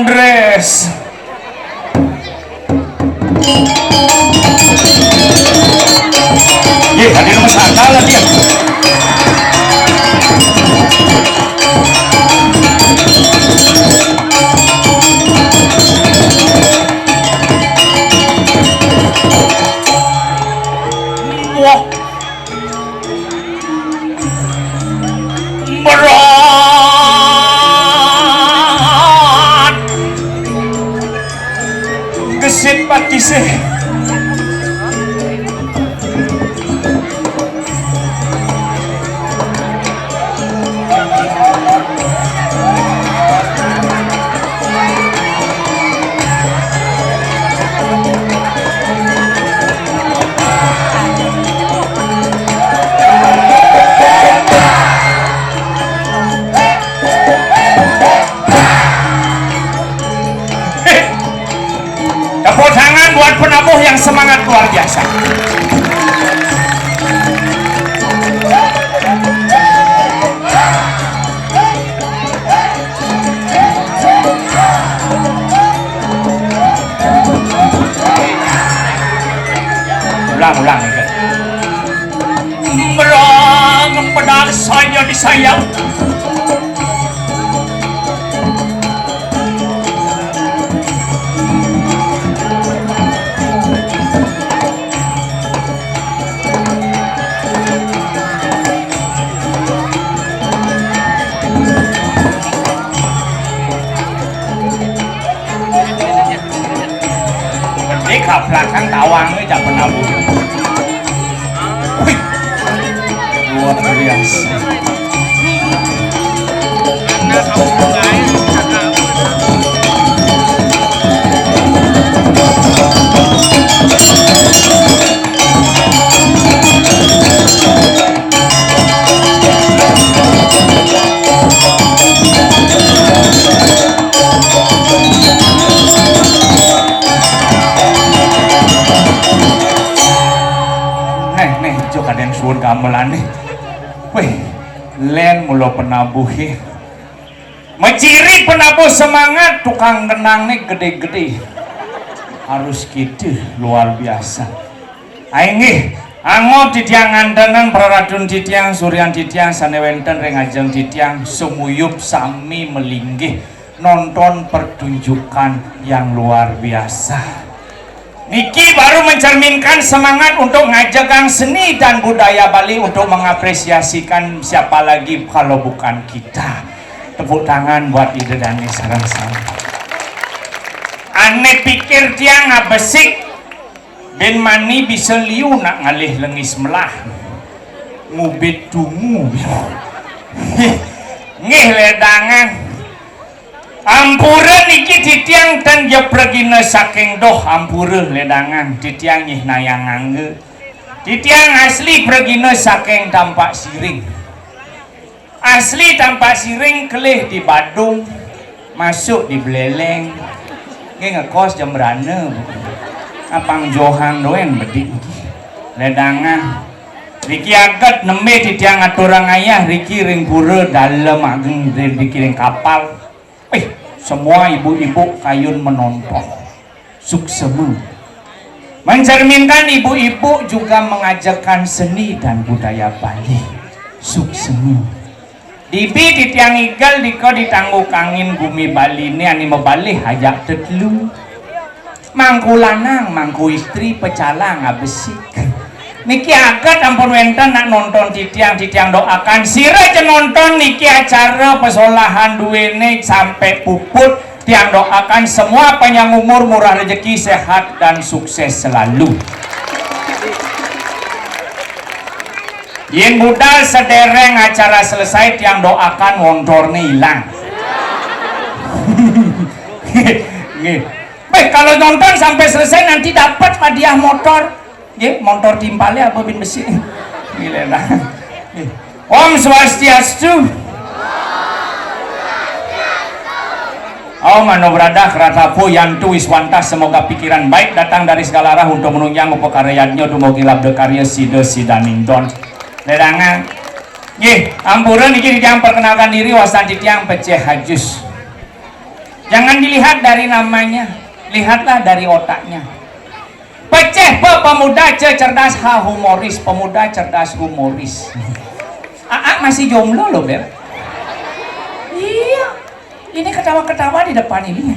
Andres. Ye, hadir masalah dia. Wah, berat gesit pati sih. Tepuk tangan buat penabuh yang semangat luar biasa. Ulang itu. Merang pedang saya disayang. Ke belakang tawangnya jak penabuh. Wih, luar biasa. Kaden suun gamelan nih, wih, len mulo penabuh ya, menciri penabuh semangat, tukang genang nih gede-gede, harus gitu, luar biasa. Aing angop titiang andanan praradun titiang suryan titiang sanewenten rengajeng titiang sumuyup sami melinggih nonton pertunjukan yang luar biasa. Niki baru mencerminkan semangat untuk ngajagang seni dan budaya Bali untuk mengapresiasikan siapa lagi kalau bukan kita. Tepuk tangan buat ide dan sarang-sarang. Aneh pikir tiang ngabesik ben mani bisa liu nak ngalih lengis melah ngubit tungu ngih ledangan. Ampura niki titiang dan dia pergina saking doh ampura ledangan titiang nyih nayang angge titiang asli pergina saking Tampak Siring, asli Tampak Siring kelih di Badung masuk di Beleleng ngekos jam berana apang Johan doen bedik ledangan Riki agak nembe titiang aturang ayah Riki ring pura dalam ageng dikiring kapal. Semua ibu-ibu kayun menonton suksemu mencerminkan ibu-ibu juga mengajarkan seni dan budaya Bali suksemu dibi di tiang igal diko ditangguh kangin bumi Bali ini ani membali hajak tetlu mangku lanang mangku istri pecalang abesik niki agak ampun wenten nak nonton titiang doakan sira nonton niki acara pesolahan duene sampai puput tiang doakan semua panjang umur murah rezeki sehat dan sukses selalu. Yen budal sedereng acara selesai tiang doakan wontorne hilang. Baik kalau nonton sampai selesai nanti dapat hadiah motor. Ya, motor timpalnya apa bin besi. Gila lah. Om Swastiastu. Om Mano Brada Kratapu Yantu Wiswanta, semoga pikiran baik datang dari segala arah untuk menunjang upakaryanya dumugi labda karya sida sidanington. Ledangan. Nggih, ampura niki titiang perkenalkan diri wasan titiang Peceh Hajus. Jangan dilihat dari namanya, lihatlah dari otaknya. Peceh pemuda cerdas humoris, pemuda cerdas humoris. Aa masih jomblo loh Beb. Iya, ini ketawa-ketawa di depan ini.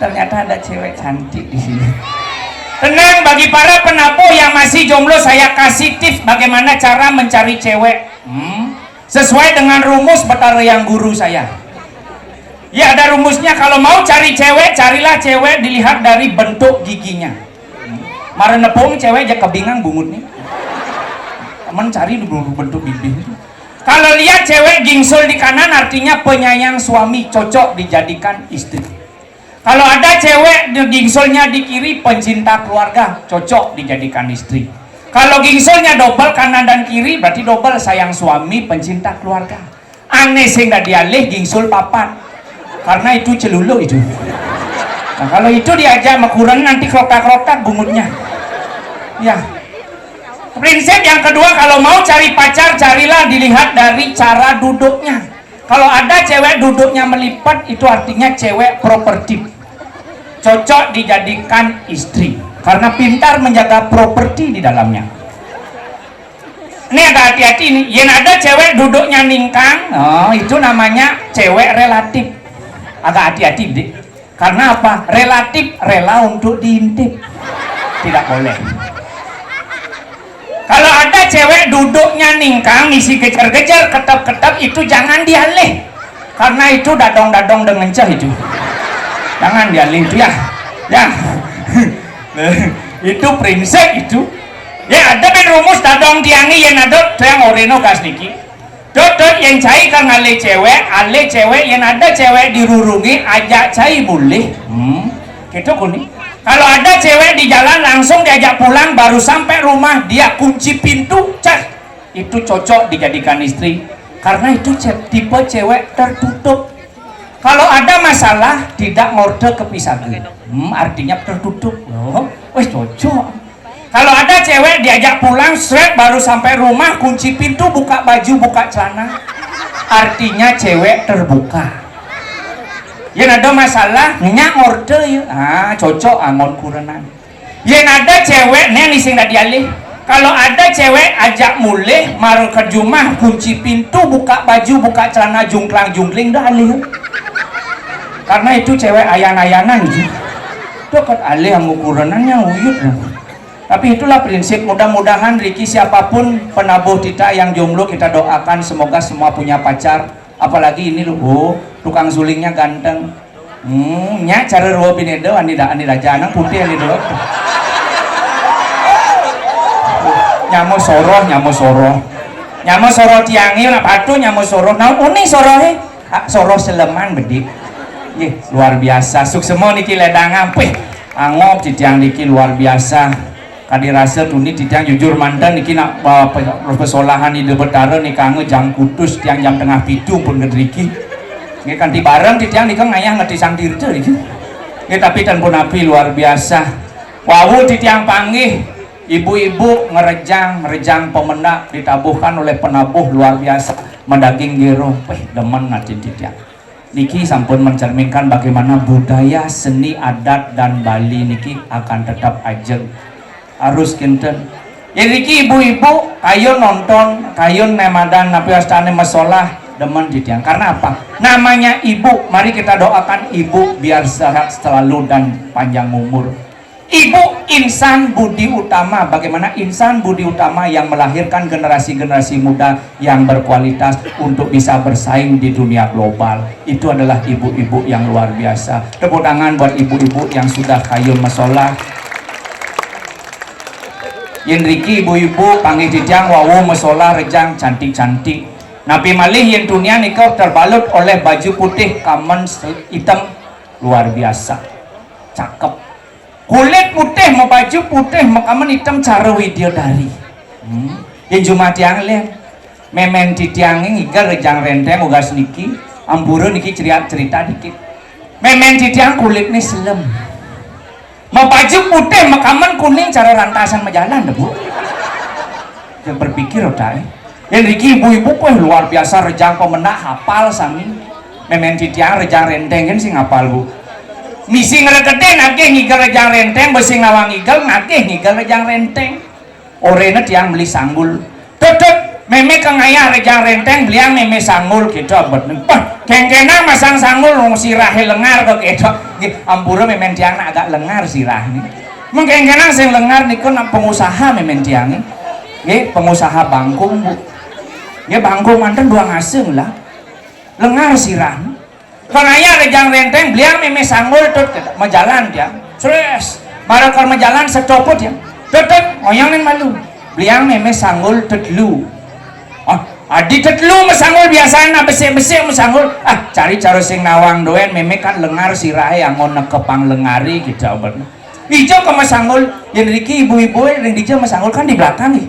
Ternyata ada cewek cantik di sini. Tenang, bagi para penabuh yang masih jomblo, saya kasih tips bagaimana cara mencari cewek. Sesuai dengan rumus betara yang guru saya. Ya, ada rumusnya. Kalau mau cari cewek, carilah cewek dilihat dari bentuk giginya. Maren nepung cewek aja kebingang bungut nih. Temen cari bentuk bibir. Kalau lihat cewek gingsul di kanan, artinya penyayang suami, cocok dijadikan istri. Kalau ada cewek gingsulnya di kiri, pencinta keluarga, cocok dijadikan istri. Kalau gingsulnya double kanan dan kiri, berarti double sayang suami, pencinta keluarga. Aneh sehingga dialih gingsul papat, karena itu celulu itu. Nah, kalau itu diajak makuran nanti krotak-krotak bungutnya. Ya. Prinsip yang kedua, kalau mau cari pacar, carilah dilihat dari cara duduknya. Kalau ada cewek duduknya melipat, itu artinya cewek properti, cocok dijadikan istri karena pintar menjaga properti di dalamnya. Ini agak hati-hati nih. Yang ada cewek duduknya ningkang, itu namanya cewek relatif. Agak hati-hati deh. Karena apa? Relatif, rela untuk diintip. Tidak boleh. Kalau ada cewek duduknya ningkang, isi kejar-kejar, ketap-ketap, itu jangan dialih. Karena itu dadong-dadong dengan cah itu. Jangan dialih itu ya. Itu prinsip itu. Ya ada kan rumus dadong tiangi yang ada yang oreno gas niki. Dodot yang cai kan ale cewek yang ada cewek dirurungi ajak cai boleh. Gitu kuning. Kalau ada cewek di jalan langsung diajak pulang, baru sampai rumah dia kunci pintu, cak. Itu cocok dijadikan istri. Karena itu tipe cewek tertutup. Kalau ada masalah tidak ngorde kepisah. Artinya tertutup. Wes cocok. Kalau ada cewek diajak pulang, seret baru sampai rumah, kunci pintu, buka baju, buka celana, artinya cewek terbuka. Yang ada masalah, nyak ngorde ya, cocok angon kurenan. Yang ada cewek, nih sing dah dialih. Kalau ada cewek ajak mulih, maru ke rumah, kunci pintu, buka baju, buka celana, jungklang-jungkling dah alih. Karena itu cewek ayan-ayanan gitu. Itu kan alih yang ukuranannya uyut. Tapi itulah prinsip. Mudah-mudahan Riki siapapun penabuh kita yang jomblo, kita doakan semoga semua punya pacar. Apalagi ini loh, tukang sulingnya ganteng. Nya cara ruo pinedo anida janang putih anida. Nyamo soroh tiangi lah patu nyamo soroh. Nah uni sorohe, soroh seleman bedik. Luar biasa. Suksemo niki ledangan, angop titiang niki luar biasa. Kadirasa tuni titiang jujur mandan niki nak persolahan ide betara nih kange jam kutus tiang jam tengah pitu pun ngedriki. Nggih kanti bareng titiang nika ngayah ngerti sang dirte iki. Nggih tapi tan pun api luar biasa. Wawu titiang panggih, ibu-ibu ngerejang pemenak ditabuhkan oleh penabuh luar biasa. Mendaging gero, demen nanti titiang. Niki sampun mencerminkan bagaimana budaya, seni, adat dan Bali niki akan tetap ajeng. Harus kinten. Ya niki ibu-ibu kayo nonton, kayo nemadan napi astane masalah demen titiang. Karena apa? Namanya ibu. Mari kita doakan ibu biar sehat selalu dan panjang umur. Ibu insan budi utama. Bagaimana insan budi utama yang melahirkan generasi-generasi muda yang berkualitas untuk bisa bersaing di dunia global. Itu adalah ibu-ibu yang luar biasa. Tepuk tangan buat ibu-ibu yang sudah kayu masalah. Yen Riki ibu-ibu panggil titiang wawu masalah rejang cantik-cantik. Nabi malih yen dunia nikah terbalut oleh baju putih kamen hitam luar biasa. Cakep. Kulit putih, mau baju putih, mau kamen hitam cara widodari. Yang cuma tiang lain, memen titiangnya ngiga rejang renteng ugas niki, amburu niki cerita dikit. Memen titiang kulit nih selem. Mau baju putih, mau kamen kuning cara rantasan majalan deh bu. Jangan berpikir udah. Yang niki ibu-ibu luar biasa rejang pemenak hafal sami. memen titiang rejang renteng kan sing apal bu misi ngeregeden akeh ngigel rejang renteng besi ngawang ngigel ngakeh ngigel rejang renteng orena tiang beli sanggul tetep meme kang ayah rejang renteng beliang meme sanggul gitu abad kengkena masang sanggul nung sirahe lengar kok gitu ampura memen tiang agak lengar sirah nih mengkengkena sing lengar nih kan pengusaha memen tiang nih pengusaha bangkung bu ya bangkung mantan dua ngaseng lah lengar sirah kan ayah rejang renteng beliang meme sanggul tut majalan dia stres barakal majalan secopot ya tetep oyang yang malu beliang meme sanggul tetlu adi tetlu mesanggul biasanya besi-besi mesanggul cari cara sing nawang doen meme kan lengar sirahe angon nekepang lengari gitu obat hijau ke mesanggul yang riki ibu-ibu yang dijauh mesanggul kan di belakang nih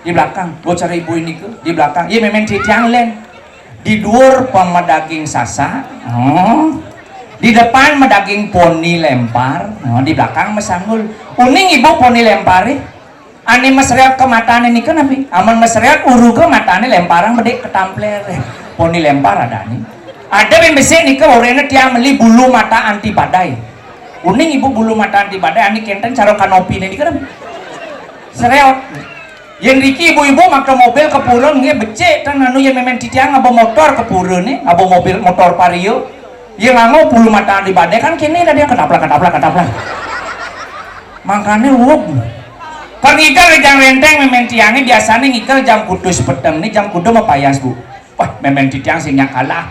di belakang gue cari ibu ini ke di belakang iya memang ciciang len di dhuwur pemedaging sasa di depan medaging poni lempar di belakang mesanggul uning ibu poni lempari ani mesreak ke matane ini kan nabi aman mesreak uru ke matane lemparan bedek ketampler poni lempar ada nih ada yang besi nih ke orangnya tiang beli bulu mata anti badai uning ibu bulu mata anti badai ani kenten cara kanopi ini kan nabi sereot yang Riki ibu-ibu makna mobil ke purun nge becek kan anu yang memang titiang ngabo motor ke purun nih ngabo mobil motor vario yang nganggo bulu mata di badai kan kini ada dia ketaprak makanya wuk kan ikan rejang renteng memang tiangnya biasanya ngikel jam kudus peteng nih jam kudu mau payas bu wah memang titiang singnya kalah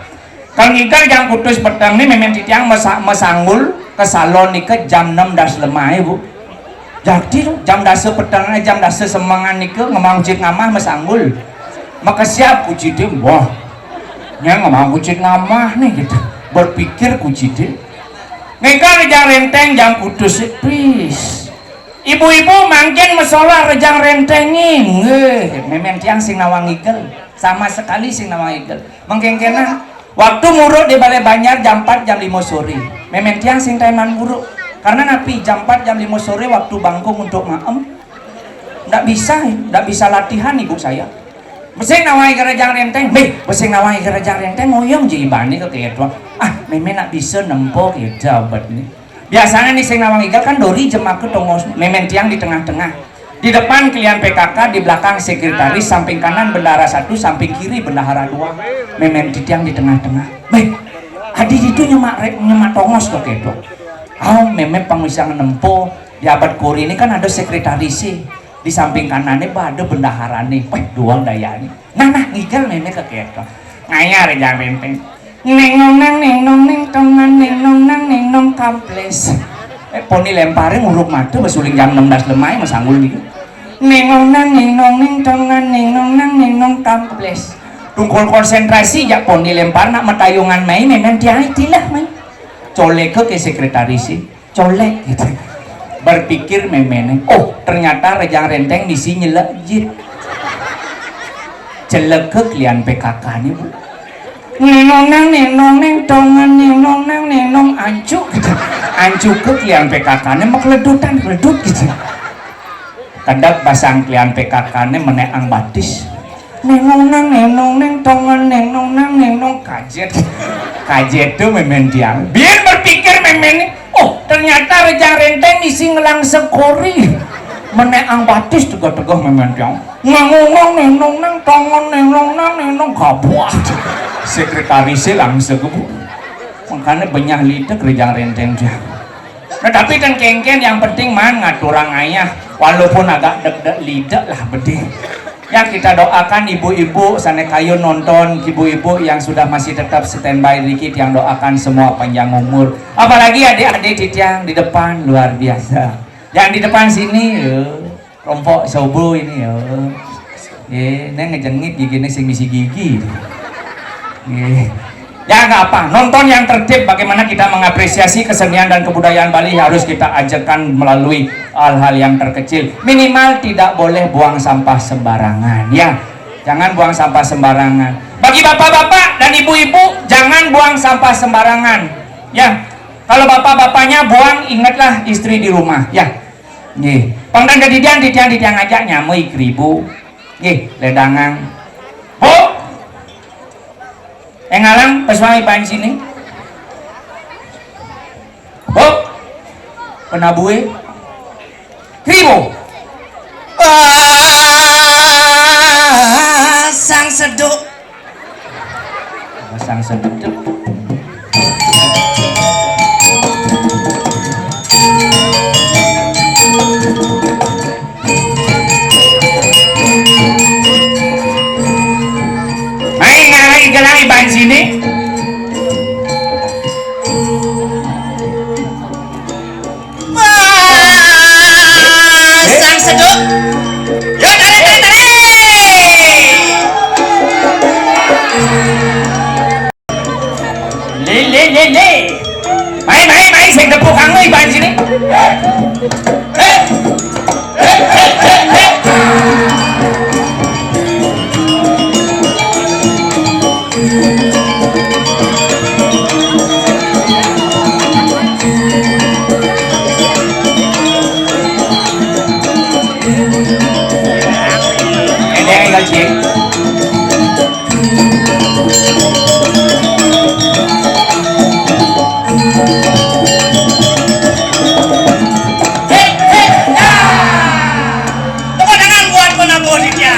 kan ikan jam kudus peteng nih memang titiang mesanggul ke salon nih ke jam 6 das lemah bu jadi jam dasa petang jam dasa semangan nih ke ngemang cik ngamah mesanggul maka siap kucidem wah yang ngemang kucit ngamah nih gitu berpikir kucidem ngeka rejang renteng jam kudus please ibu-ibu mangkin mesolah rejang rentengin memang tiang sing nawang igel sama sekali sing nawang igel mengkengkena waktu muruk di Balai Banjar jam 4 jam 5 sore memang tiang sing taiman muruk karena napi jam 4 jam 5 sore waktu bangkung untuk maem nggak bisa latihan ibu saya besing nawai kerajaan renteng besing nawai kerajaan renteng ngoyong jadi bani ke kayak meme nak bisa nempo gitu obat nih biasanya nih sing nawang igal kan dori jemak ke tongos memen tiang di tengah-tengah di depan klien PKK di belakang sekretaris samping kanan bendahara 1 samping kiri bendahara 2 memen tiang di tengah-tengah adi itu nyemak tongos ke gitu memang pengusaha nempo di abad kuri ini kan ada sekretaris di samping kanannya ada bendahara nih doang daya nih nah ngigal memang keketo ngayar rejang renteng neng nong tongan neng nong kamples poni lemparin nguruk mata besuling jam 16 lemai mesanggul nih neng nong tongan neng nong kamples tungkol konsentrasi ya poni lempar nak metayungan main memang dia itilah main colek ke sekretaris colek gitu berpikir memene ternyata rejang renteng misi nyelejit celek ke klien PKK nih bu nenong tongan nenong ancuk gitu ancuk ke klien PKK nih mekeledutan keledut gitu kadang pasang klien PKK nih meneang batis nenong tongan nenong kajet tuh memang dia biar berpikir memang ternyata rejang renteng isi ngelang sekori meneang batis tegak-tegak memang dia ngomong nenong tongan nenong kabuah sekretarisnya langsung bu makanya banyak lidah rejang renteng dia nah tapi kan kengken yang penting man ngaturang ayah walaupun agak deg-deg lidah lah bedih ya kita doakan ibu-ibu sana kayu nonton ibu-ibu yang sudah masih tetap standby dikit yang doakan semua panjang umur apalagi adik-adik yang di depan luar biasa yang di depan sini rompok sobo ini neng ngejengit gigi sing misi gigi ya nggak apa nonton yang tertib bagaimana kita mengapresiasi kesenian dan kebudayaan Bali harus kita ajarkan melalui hal-hal yang terkecil minimal tidak boleh buang sampah sembarangan ya jangan buang sampah sembarangan bagi bapak-bapak dan ibu-ibu jangan buang sampah sembarangan ya kalau bapak-bapaknya buang ingatlah istri di rumah ya nih pangdan ke ditiang aja nyamui kribu nih ledangan bu ngalang peswai pan sini. Oh, penabue. Kribo. Sang seduk. Sang seduk. Main ngalang gelang iban sini. Sang seduk. Yo tarik. Le. Main sing tepuk kang iban sini. Ini gaji. Tepuk tangan buat penabur dia.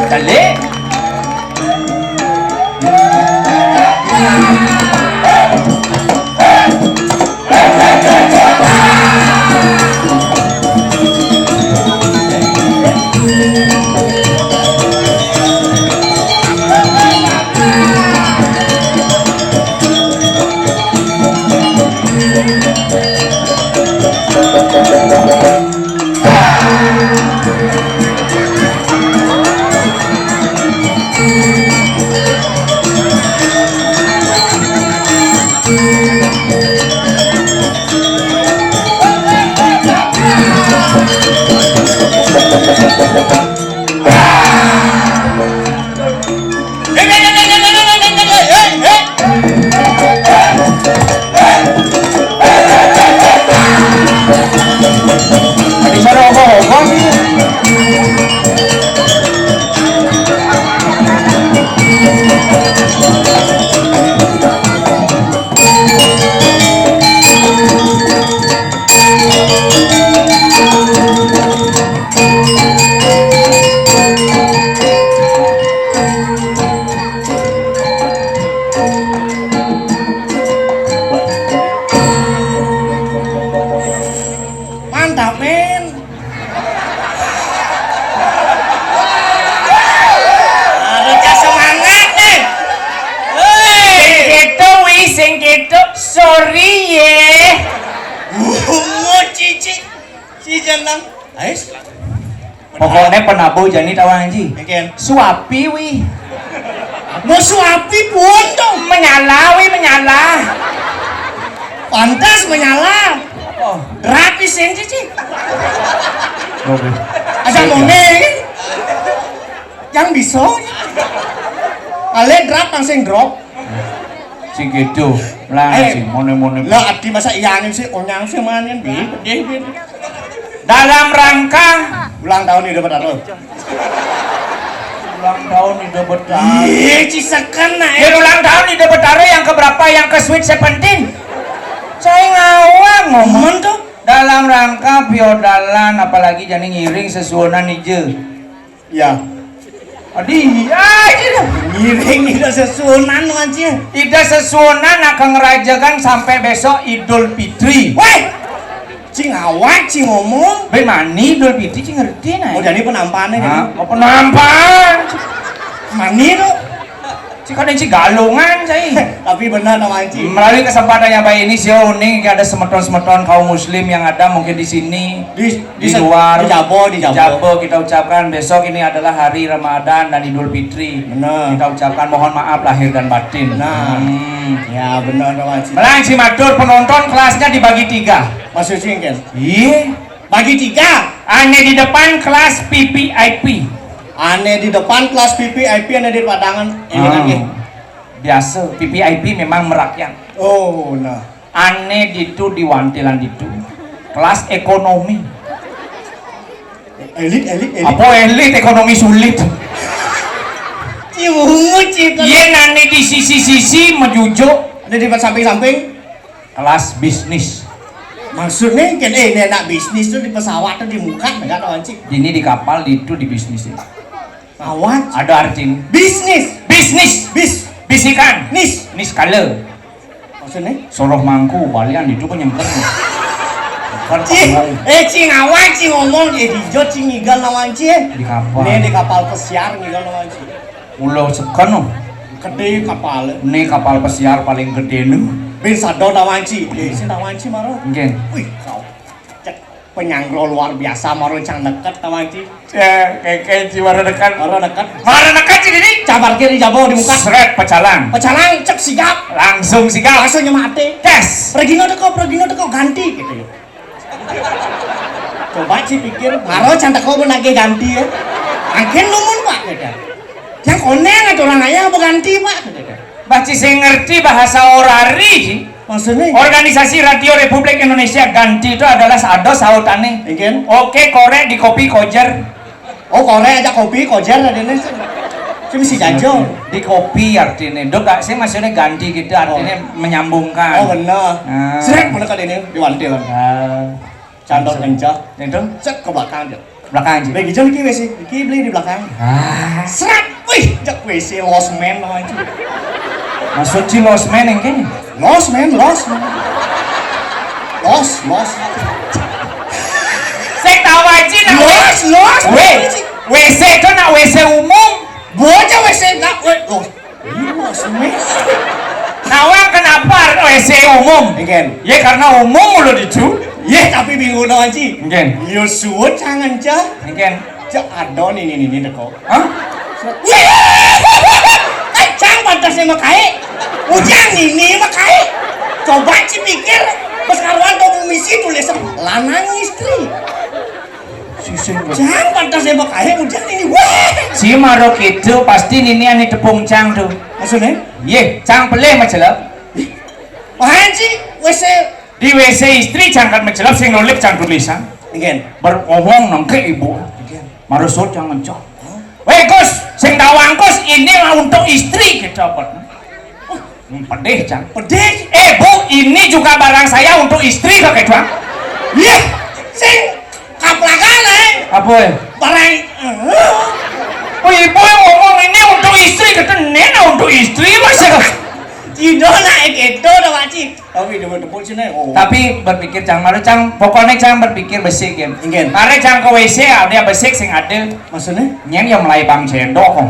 Dale. Mantap men. Harusnya semangat nih. Sing gitu, sorry ye. Cici. Si jenang. Ais. Pokoknya penabu jadi tawa anji. Mungkin. Suapi wi. Mau suapi pun dong. Menyala. Pantas menyala. Oh. Rapi sen cici. Oke. Ada moneng. Yang bisa. Ale drop langsung drop. Si gitu. Langsung mone. Lah adi masa iyangin sih onyang sih manin bi. Pedih. Dalam rangka Ulang tahun Hidup Betara. ulang tahun Ida Betara. Ih, cisakan nah. Ya ulang tahun Ida Betara yang keberapa? Yang ke Sweet 17. Saya ngawang ngomong tuh. dalam rangka biodalan apalagi jadi ngiring sesuonan ije. Ya. Adi, Ngiring itu sesunan aja. Ida sesuonan akan ngerajakan sampai besok Idul Fitri. Weh, cing awak, cing ngomong. Ben mani Idul Fitri cing ngerti nah. Oh jadi penampaannya jadi. Mau penampan. Mani tuh. Cik ada cik galungan saya. Tapi benar nama cing. Melalui kesempatan yang baik ini sih unik ada semeton-semeton kaum muslim yang ada mungkin di sini di luar di Jabo kita ucapkan besok ini adalah hari Ramadan dan Idul Fitri. Benar. Kita ucapkan mohon maaf lahir dan batin. Nah. Ya benar nama cing. Melang Cimatur penonton kelasnya dibagi 3. Masuk cing kan. Iya. Bagi 3. Ane di depan kelas PPIP. Ane di depan kelas PPIP, ane di padangan. Ini lagi. Biasa PPIP memang merakyat. Oh, nah. Ane ditu diwantilan ditu. Kelas ekonomi. Elit. Apa elit ekonomi sulit? Ciwungu cik. Iya nani di sisi-sisi mejujuk Ada di samping-samping. kelas bisnis. Maksudnya kan ini anak bisnis tuh di pesawat tuh di muka enggak tahu cik. Ini di kapal itu di bisnis. Pesawat. Ada artinya. Bisnis. Bisnis. Bisikan. Nis. Nis kale. Maksudnya? Soroh mangku balian itu kan nyengker. Cik, cik ngawang cik ngomong hijau cik ngigal lawan cik. Di kapal. Ini di kapal pesiar ngigal lawan cik. Ulo sekono. Gede kapal. Ini kapal pesiar paling gede nih. Bin sado lawan cik. Si lawan cik marah. Mungkin. Wih, kau cek penyangro luar biasa marah cang deket lawan cik. Kayak jiwa dekat. Marah deket. Mana dekat sih ini? Cabar kiri jabo di muka. Seret pecalang. Pecalang cek sigap. Langsung sigap. Langsung nyemati. Tes. Pergi teko ganti gitu ya. Coba sih pikir, maro cantik kau pun lagi ganti ya. Akhirnya numun pak, gitu. Yang koneng atau orang ayah apa ganti pak, gitu. Baci saya ngerti bahasa orari. Maksudnya? Organisasi Radio Republik Indonesia ganti itu adalah ada sautannya. Ingin? Oke, korek di kopi kojer. Oh korek aja kopi, kojar ada nih. Cuma si jajo. Di kopi artinya. Dok, saya maksudnya ganti gitu artinya menyambungkan. Oh benar. Seret mana kali ini diwanti lah. Candol kencang. Itu Cek ke belakang aja. belakang aja. Lagi jam WC, iki beli di belakang. Seret, wih, cek WC lost man namanya. Maksud si losmen yang kayaknya. Lost man. Saya tahu aja nak Lost. WC itu nak WC umum. Bocah WC enggak, lost. Lost man. Nawang kenapa WC umum? Again. Ya karena umum lo itu. Ya tapi bingung dong Ci. Mungkin. Yo suwut jangan cah. Mungkin. Cak adon ini deko. Hah? Cang pantasnya makai. Ujang ini makai. Coba Ci pikir. Pas karuan kamu misi tulisan lanang istri. Cang pantasnya makai. Ujang ini. Si marok itu pasti ini ane tepung cang tuh. Maksudnya? Ye, cang pelih macelap. Apaan Ci? WC. Di WC istri cangkat macelap sing nolip cang tulisan. Again. Beromong nangke ibu. Marusut jangan cok. Weh Gus, sing dawang Gus ini untuk istri kita buat. Pedih cang. Pedih. Bu, ini juga barang saya untuk istri kok ketua. Iya. Sing kaplakan Apa ya? barang. Oh ibu yang ngomong ini untuk istri, kata nena untuk istri masa. Tidak naik itu dah wajib. Tapi dia bertepuk sini. Oh. Tapi berpikir cang, malu cang, pokoknya cang berpikir besik ya. Ingin. Mari cang ke WC, dia besik sing ada. Maksudnya? Nyeng yang mulai bang cendok.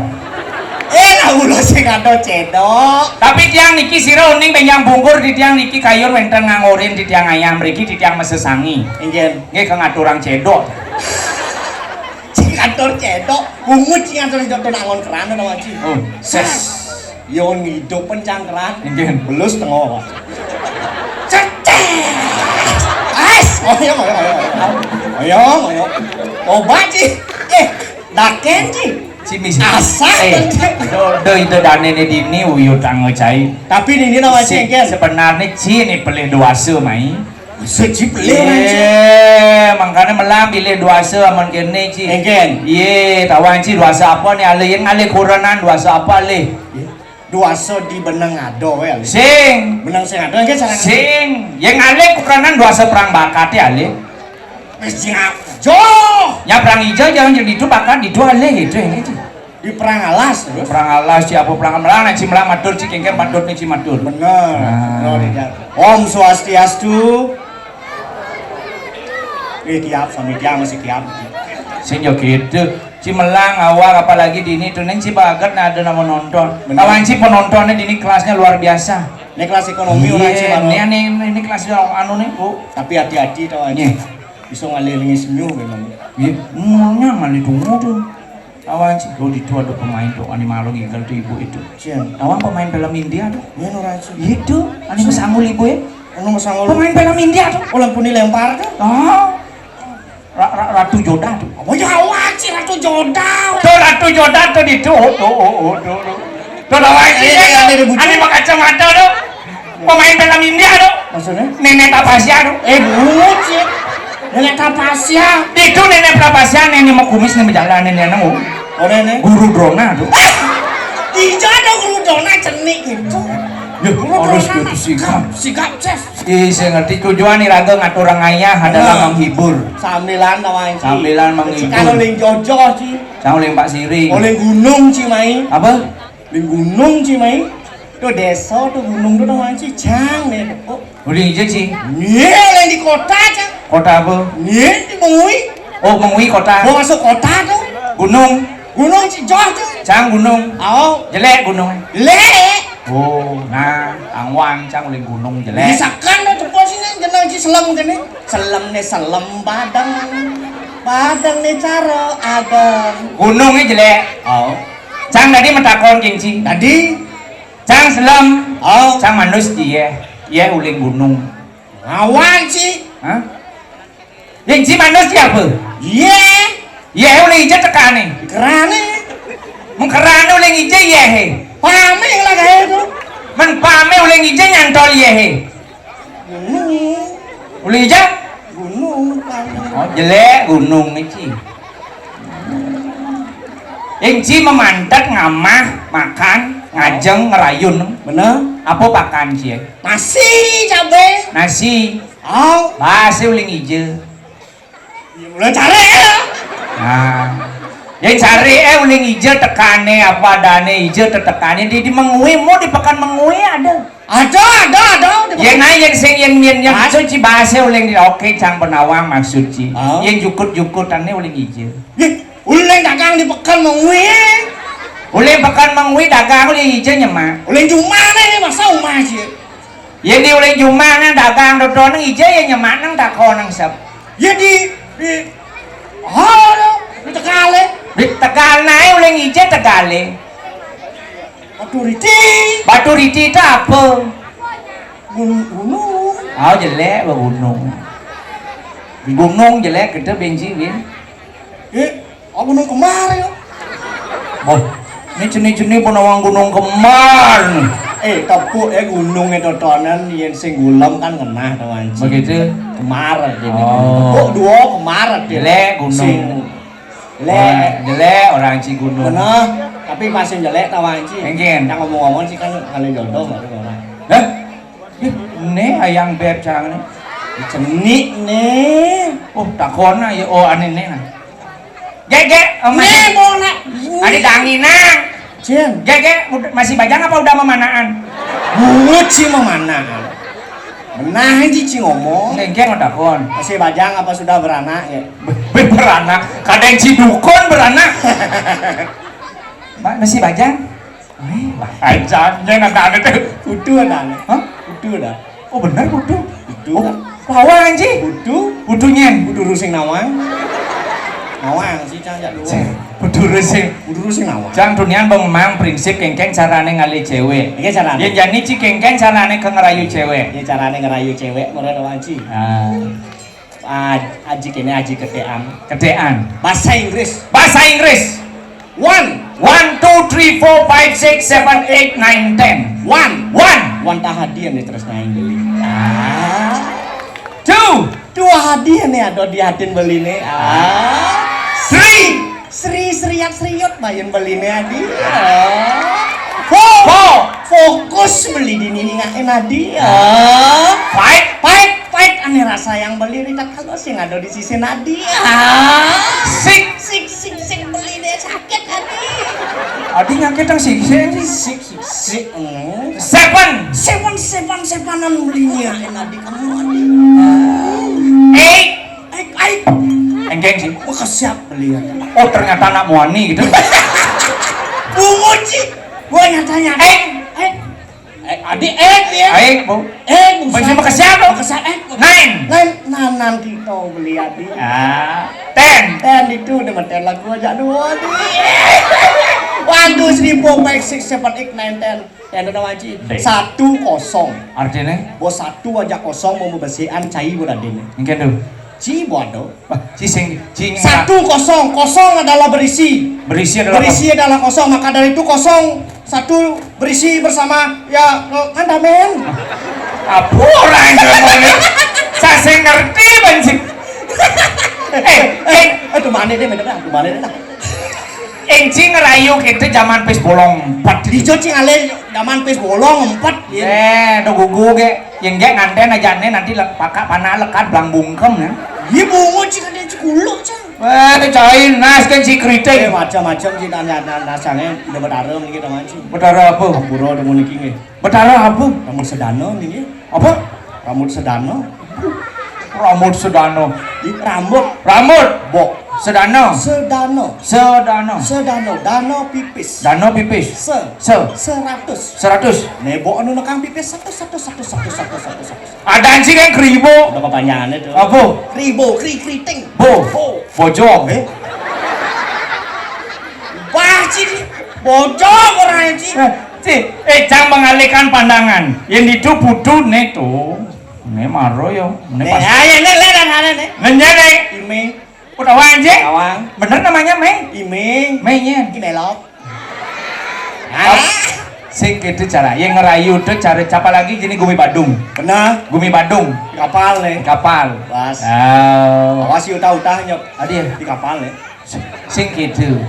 Lah ulah sing ada cedok. Tapi tiang niki sira uning penyang bungkur di tiang niki kayun wenten ngangorin di tiang ayam mriki di tiang mesesangi. Ingin. Nggih kang aturang cedok. Sing kantor cedok, umut sing kantor cedok nangon keran dah wajib. Oh, ses. Yo ngidup pencangkeran. Ingin. Belus tengah. Cecek. Ayo. Obat Ci. Daken Ci. Cimis. Asa. Do itu dane ne dini uyut angecai. Tapi ini nama Ci engken. Sebenarnya Ci ini pelih duasa mai. Seci pelih Ci. Makanya melam pilih duasa aman kene Ci. Engken. Ye, tawan Ci duasa apa nih ale yang ale kuranan duasa apa ale? Duasa di benang ado we. Sing. Benang sing ado engken sareng. Sing, yang ale kuranan duasa perang bakat ya ale. Wis sing jo. Ya perang hijau jangan jadi itu bakat itu ale itu yang itu. Di perang alas terus. Perang alas siapa perang melang nanti melang matur Ci kengke matur nih Ci matur. Bener. Nah. Om Swastiastu. Kiap sami dia masih kiap. Sing yo gitu. Ci melang awal apalagi di ini tuh neng Ci bagat ada nama nonton. Bener. Kawan Ci penontonnya di ini kelasnya luar biasa. Ini kelas ekonomi orang sih baru. Ini kelas anu nih Bu. Tapi hati-hati tau aja. Iya. Bisa ngalilingi senyum memang. Iya, mulanya ngali tunggu tuh. Awan sih, lo di itu ada pemain tuh, animalo nginggal tuh ibu itu. Cian. Awan pemain film India tuh. Ini orang sih. Itu, anime sanggul ibu ya. Anu masangol. Pemain film India tuh. Oh lampu ini lempar kan? Oh, Ratu Joda tuh. Oh jawab sih Ratu Joda. Tuh Ratu Joda tuh di tuh. Tuh awan sih, anime kacamata tuh. Pemain film India tuh. Maksudnya? Nenek Tapasya tuh. But sih. Nenek Tapasya. Itu nenek Tapasya, nenek mau kumis nih berjalan nenek nemu. Oh nenek. Guru drona tuh. ada gerudona cenik gitu. Ya, harus gitu sikap. Sikap chef. Saya ngerti tujuan nih raga ngatur orang ayah adalah menghibur. Sambilan tawanci. Sambilan menghibur. Kalau ling jojo sih. Sama oleh Pak Siri. Oleh gunung sih mai. Apa? Ling gunung sih mai. Tuh desa tuh gunung tuh tawanci jang nih. Oh, Udah aja sih. nih oleh di kota jang. Kota apa? Nih di Mengui. Oh, Mengui kota. Mau masuk kota tuh. Gunung. Gunung Cijoh tuh. Cang gunung. Oh, Jelek gunung. le. Oh, nah, angwang cang oleh gunung jelek. Misalkan tuh cepot sini jenang ci selem gini. Selem nih selem badang. Badang nih cara ageng. Gunungnya jelek. Oh, Cang tadi mentakon gengsi. tadi. Cang selam. Oh, Cang manus dia. Iya oleh gunung. awan sih. Hah? Gengsi manus siapa? Iya. Iya oleh ija tekane. Kerane. Mengkerane oleh ija iya he. Pame lah kayak itu. Men pame oleh ija nyantol iya he. Gunung. Oleh ija? Gunung. Oh jelek gunung ini. Ingci memandat ngamah, makan, ngajeng, ngerayun. Bener? Apa pakan sih? Masih cabe. Nasi. Oh, Bahasa uling hijau. mulai cari ya. Nah, yang cari uling hijau tekane apa dane hijau tetekane di Mengui mau di pekan Mengui ada. Ada. Yang naik yang sing yang mien yang suci bahasa uling di oke cang penawang maksud ci. Oh. Yang jukut-jukutannya uling hijau. Uleng dagang di pekan Mengui. Uling pekan Mengui dagang uling hijau nyemak. Uleng cuma nih masa umah sih. Yang di uling cuma nang dagang dodol nang hijau yang nyemak nang takon nang sep. Ya di di Tegale. Di Tegal naik uling hijau Tegale. Batu Riti itu apa? Gunung. Oh jelek gunung. Gunung jelek kita bensin bin. Gunung Kemar ya. Boh, ini jenis-jenis penawang gunung Kemar. Tepuk gunung itu tonan yang sing gulem kan kena tawanci. Begitu. Kemar ini. Oh. Tepuk dua Kemar Jelek gunung. Jelek orang ci gunung. Bener. Tapi masih jelek tawanci. Mungkin. Yang ngomong-ngomong sih kan kali jodoh nggak tuh orang. Dah. Ini ayang beb cang nih. Cenik nih. Oh takon ya. Oh aneh nih. Gege, Nih mau nak. Ada danginang. Cien. Gege, masih bajang apa udah memanaan? Bungut sih mana? Benah aja sih ngomong. Gege takon. Masih bajang apa sudah beranak ya? Beranak, kadang si dukun beranak. Masih bajang? Bajangnya nggak ada tuh. Kudu ada. Hah? Kudu ada. Oh benar kudu. Kudu. Lawan anjing. Kudu. Kudunya. Kudu rusing nawang. Nawang sih cang jak dua. Kudu rusing. Kudu rusing nawang. Cang dunian memang prinsip kengkeng carane ngali cewek. Iya carane. Yang jadi ci kengkeng carane ke ngerayu cewek. Iya carane ngerayu cewek mereka doang sih. Aji kene aji ketean. Kedean. Bahasa Inggris. Bahasa Inggris. 1 1, 2, 3, 4, 5, 6, 7, 8, 9, 10. 1 1, hadiah nih terus naik beli. 2, Dua hadiah nih ada di hadin beli nih. 3, Sriut bayan beli nih adi. 4 fokus beli di nini ngain adi. 5, Fight aneh rasa yang beli nih tak kalau sih ada di sisi nadi. 6. Sik beli deh sakit adi. Adi nyakit yang sih. Sik 7. sepanan belinya ngain adi kamu adi. 8. Enggeng sih. Gua kesiap beli adi. Oh ternyata anak muani gitu. Bungut sih. Gua nyatanya. Adik ya. Bu. Bisa makasih apa? Makasih 9. Nanan kita beli adik. 10. Itu udah meten lagu aja dua nih. 1, 2, 3, 4, 5, 6, 7, 8, 9, 10. Dan ada wajib 1-0. Artinya? Bos 1 aja kosong mau membersihkan cai buradin. Mungkin tuh. Ci bodoh. Cing 1-0. Kosong adalah berisi. Berisi adalah kosong. Maka dari itu kosong 1 berisi bersama ya anda men. Apa orang yang ngomongnya? Saya ngerti banget. Itu mana deh, mana dah. Engci ngerayu kita zaman pes bolong 4 Dijo cing ale zaman pes bolong 4 do gugu ge yang ge nganten ajane nanti pakak panah lekat belang bungkem ya. Iya bungo cing ada cikuluk cang. Itu cain nas kan si kriting. Macam-macam sih nasangnya udah berdarah nih kita mancing. Betara apa? Pura udah mau niki Betara apa? Rambut sedano nih. Apa? Rambut sedano. Rambut sedano. Rambut. Bok. Sedano. Dano pipis. Dano pipis. 100. 100. Nebo anu nekang pipis 1. Ada sih kan kribo. Udah kepanjangannya tuh. Apa? Kriting. Bojong. Wah cini. Bojong orang ini. Jangan mengalihkan pandangan. Yang itu butuh neto. Ne maro yo. Ne pas. Ya le. Ngenyane. Iming. Udah anjing. Kawang. Bener namanya Meng. Iming. Mengnya. Imelok. Sing gitu cara. Yang ngerayu tuh cara siapa lagi jadi Gumi Badung. Benar. Gumi Badung. Kapal nih. Kapal. Bas. Oh. Awas utah nyok. Adi Di kapal nih. sing gitu.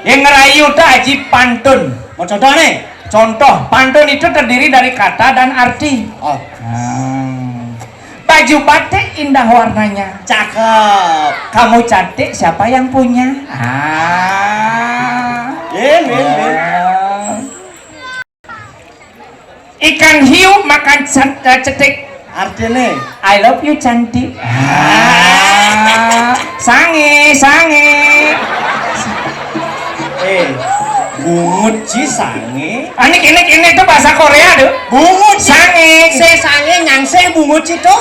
Yang ngerayu tuh aji pantun. Mau contoh nih? Contoh, pantun itu terdiri dari kata dan arti. Oh. Baju batik indah warnanya. Cakep. Kamu cantik, siapa yang punya? Bin. Ikan hiu makan cetik. Artinya? I love you cantik. Sange. Bungut sange. Ini itu bahasa Korea tuh. Bungut Sange. sange nyangse bungut itu.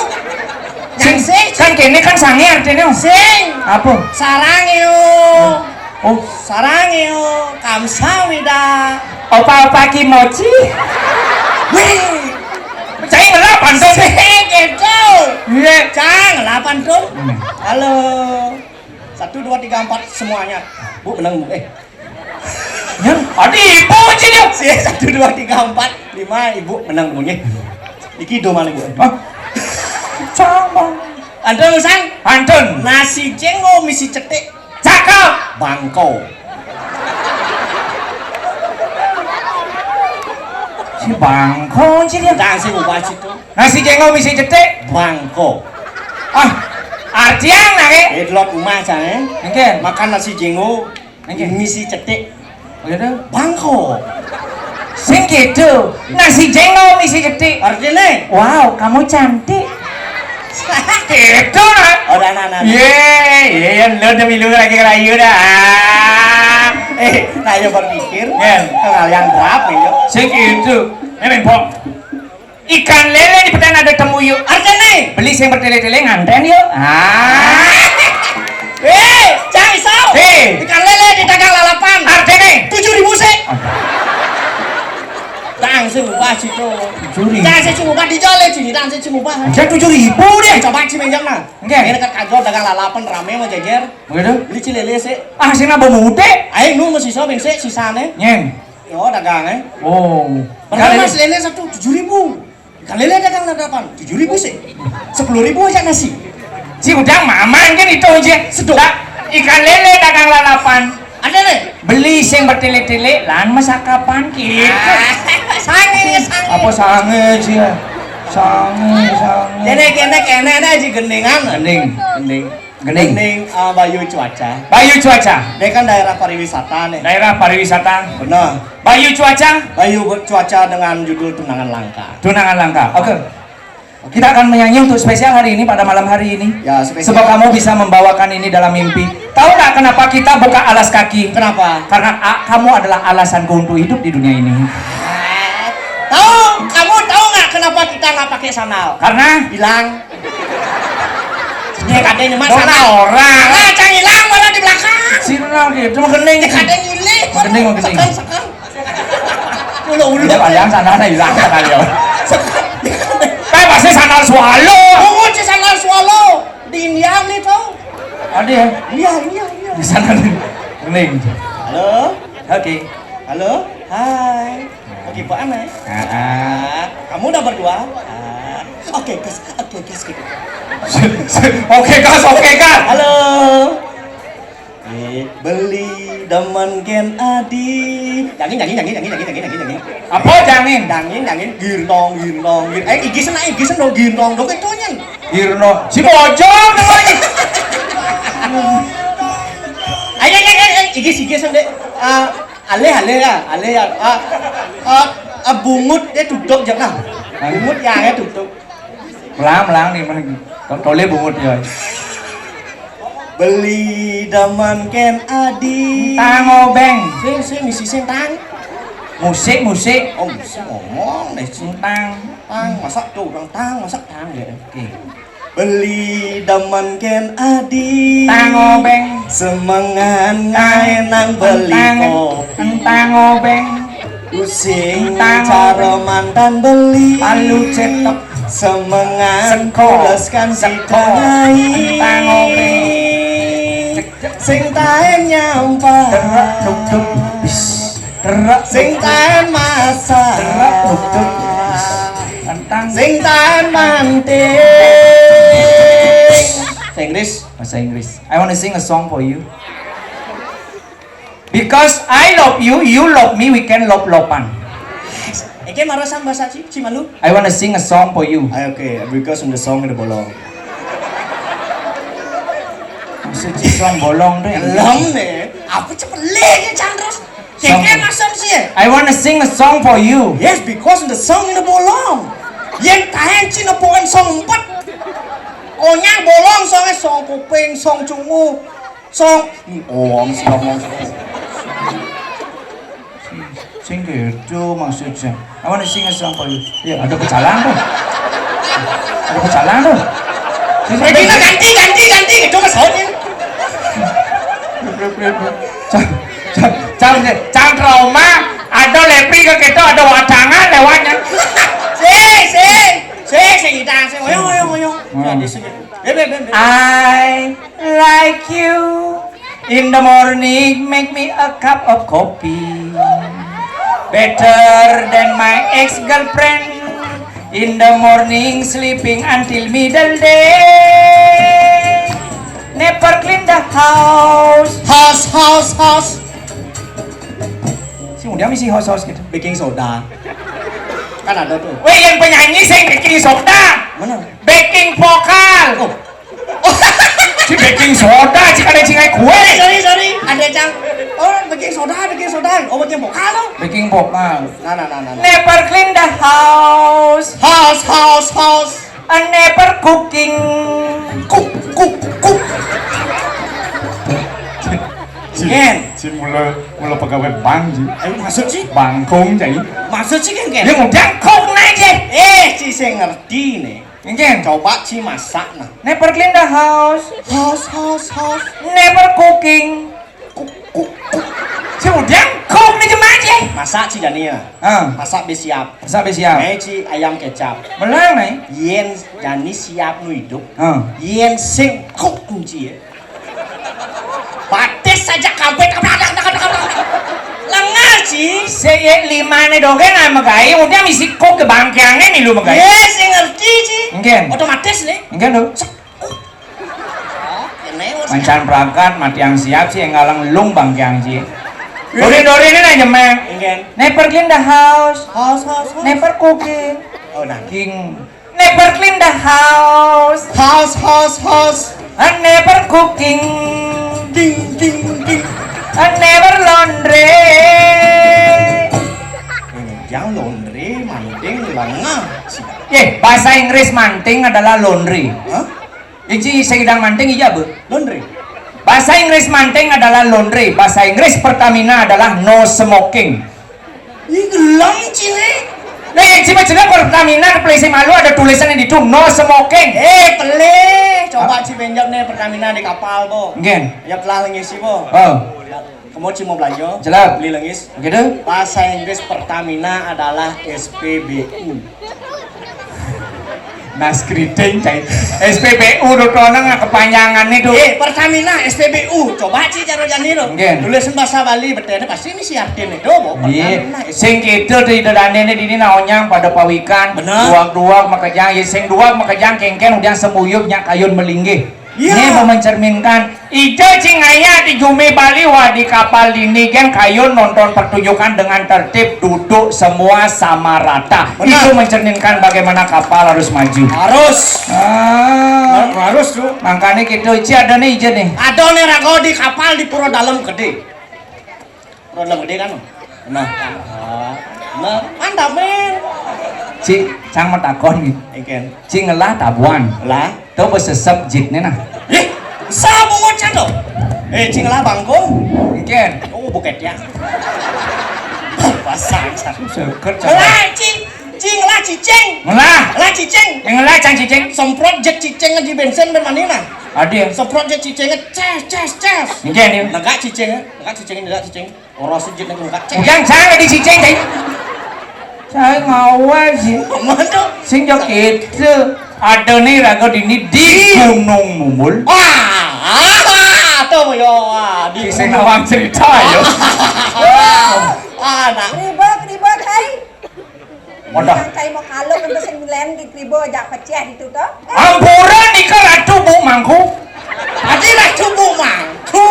Nyangse Kan kini kan sange artinya. sing. Apa? Sarangyo. Oh, Sarangyo. Kamsahamnida. opa kimochi. Wih. Saya ngelap pantun. Sing gitu. Iya. Cang, 8 tuh. Halo. 1 2 3 4 semuanya. Bu menang Bu. Yang ada ibu aja dia. 1 2 3 4 5 ibu menang bunyi. Iki do malah Bu. Sama. Pantun usang. Pantun. Nasi cengo misi cetik. Cakep. Bangko. Si bangko aja dia. Tang sing ubah situ. Nasi jengkol misi cetek. Bangko. Artian nake. Delok rumah saya. Nggih. Makan nasi cengo Nggih. misi cetik. Begitu. Bangko. Sing gitu. Nasi jengkol misi cetek. Artinya? Wow, kamu cantik. Gitu lah. Oh, nah. Iya, lu demi lu lagi ngerayu dah. Nah yo berpikir. Ngen. Hal yang berapa yo? Sing gitu. Pok. Ikan lele di pedan ada temu yuk. Artinya? Beli sing bertele-tele nganten yuk. Cang isau. Ikan lele di dagang lalapan. Artinya? 7.000 sih. Tang sing ubah situ. 7.000. Tang sing ubah dijual sini, tang sing ubah. Aja 7.000 deh. Coba cimenjang nah. Nggih. Ini dekat kagok dagang lalapan rame mau jejer. Begitu. Beli cilele sih. Sing nambah mude. Ayo nu masih so bengse sisane. Nyeng. Yo dagang Oh. Berapa mas lele 7.000. Ikan lele dagang lalapan 7.000 sih. 10.000 aja nasi. Si udang maman kan itu aja. Sedok. Ikan lele dagang lalapan. Ada nih. Beli sing bertele-tele lan masak kapan gitu. Sange. Apa sange sih ya? Sange. Kene aja gendengan. Gending. Bayu cuaca. Bayu cuaca. Dia kan daerah pariwisata nih. Daerah pariwisata. Benar. Bayu cuaca. Bayu cuaca dengan judul Tunangan Langka. Tunangan langka. Oke. Kita akan menyanyi untuk spesial hari ini pada malam hari ini. Ya, spesial. Sebab kamu bisa membawakan ini dalam mimpi. Tahu nggak kenapa kita buka alas kaki? Kenapa? Karena kamu adalah alasanku untuk hidup di dunia ini. Kamu tahu nggak kenapa kita nggak pakai sandal? Karena Hilang. Ini katanya mah dona sandal. orang. Nah, cang hilang malah di belakang. Si Ronald gitu, mau gening. Kadang hilang. Gening. Sekan. Ulu. Kalian sana hilang kalian. Kayak pasti sandal swallow. Bungut si sandal swallow di India nih tau. Ada ya? Iya. Di sana gening. Halo. Oke. Halo. Hai. Oke, Pak Aneh. Kamu udah berdua? Oke, gas. Oke gas. Halo. Beli demen gen adi. Nyanyi. Apa jangin? Nyanyi girnong. Iki sen do girnong do ketonyan. Girno. Si bojong namanya. Ayo iki sen dek. Ale ya. Bungut dia tutup jangan. Bungut yang tutup. Melang nih mana? Tole bungut ya. Beli daman ken adi. Tangobeng. Sing misi sing tang. Musik. Oh musik ngomong deh sing Tang. masak tuh orang tang masak tang ya. Oke. Beli daman ken adi. Tangobeng. Semangan ngae nang beli kopi. Tangobeng. Pusing Tang. cara mantan beli. Palu cetok. Semangan Seko. pulaskan si Seko. tangai. Tangobeng. Sing taen nyampah. Terak duk bis. Terak Sing taen masak. Terak duk bis. Tentang Sing taen manting. Bahasa Inggris. bahasa Inggris. I want to sing a song for you. Because I love you, you love me, we can love-lopan. Eke marasan bahasa Cimalu. I want to sing a song for you. Okay, because on the song in the bolong. Suci song bolong deh. Lom nih. Apa cepet lagi Chandros? Eke masam sih. I want to sing a song for you. Yes, because on the song in the bolong. Yang tahan Cina poin song 4. Konyang bolong songnya song kuping, song cungu, song. Oh, mesti ngomong. Sing gitu maksudnya. I want to sing a song for you. Ya, ada kecalang tuh. Ada kecalang tuh. Regina ganti. Coba soalnya. Cang trauma. Ada lepri ke kita, ada wadangan lewatnya. Sing kita, sing oyong. Jadi sing. I like you. In the morning, make me a cup of coffee. Better than my ex-girlfriend. In the morning, sleeping until middle day. Never clean the house. House. Si udah misi house gitu. Baking soda. Kan ada tuh. Weh, yang penyanyi saya baking soda. Mana? Baking vokal. Oh. Si baking soda, si ada cingai kue. Sorry. Ada cang. Oh, baking soda. Oh, baking vokal tuh. Baking vokal. Nah. Never clean the house. House. And never cooking. Cook. Ken. Si mula pegawai bank sih. Maksud sih? Bangkong jadi. Maksud sih kan Ken? Dia udah kong aja. Si saya ngerti nih. Mungkin. Coba si masak nah. Never clean the house. House. Never cooking. Cook. Si udah kong nih cuma aja. Masak si Jania. Masak siap. Sampai siap. Si ayam kecap. Belang nih. Yen Jani siap nu hidup. Ah. Yen sing cook kunci ya. Batis saja kabeh lengar sih. Saya lima nih dogen ama gay. Udah misi kok ke bangkiangnya nih lu magay. Yes, yang ngerti sih. Mungkin. Otomatis nih. Mungkin tuh. Mancan perangkat mati yang siap sih yang ngalang lung bangkiang sih. Dori ini aja meng. Mungkin. Never clean the house. House. Never cooking. Oh, nah. King. Never clean the house. House. And never cooking. Ding. And never laundry. Yang laundry, manting, lengah. Bahasa Inggris manting adalah laundry. Hah? Iji segidang manting iya bu. Laundry? Bahasa Inggris manting adalah laundry. Bahasa Inggris Pertamina adalah no smoking. Ini gelam cile. Nah yang cuma Pertamina di malu ada tulisan yang itu no smoking. Pelih. Coba Benjam nih Pertamina di kapal bo. Mungkin. Ya telah lengisi bo. Oh. Kamu mau belanja? Jelas. Beli lengis. Begitu? Bahasa Inggris Pertamina adalah SPBU. Nas keriting cai. SPBU udah tonang kepanjangan itu. Pertamina SPBU. Coba sih cara jani lo. Mungkin. Tulisan bahasa Bali betulnya pasti ini siapin itu bo. Pertamina. Sing gitu di dadane di naonyang pada pawikan. Bener. Duak makajang. Sing duak makajang kengken udah semuyup nya kayun melinggih. Ini mencerminkan Ijo Cingaya di Jumi Bali wah di kapal ini kan kayu nonton pertunjukan dengan tertib duduk semua sama rata. Itu mencerminkan bagaimana kapal harus maju. Harus. Harus tuh. Makanya kita Ici ada nih Ijo nih. Ada nih rago di kapal di Pura Dalam gede. Pura Dalam gede kan? Nah, mantap men. Ci, cang matakon nih. Ikan. Ci ngelah tabuan. Lah. Tuh besesep jitnya nah. Sa bungocan tuh. Cing lah bangkong. Ikan. Oh buket ya. Pasang. Seket. Lah cing lah cicing. Ngelah. Lah cicing. Yang ngelah cang cicing. Semprot jet cicing di bensin ben manina. Adi. Semprot jet cicingnya ces. Ikan nih. Negak cicing. Orang sejit negak ces. Yang cang di cicing tadi. Saya ngawal sih. Mana? Sing jok itu ada nih raga dini di Gunung Mumul. Tuh yo, di sing awam cerita yo. Nak. Kribo kai. Modah. Kai mau kalau kan sing len di kribo ajak pecah itu toh. Ampuran di keratu bu mangku. Adi lah cubu mangku.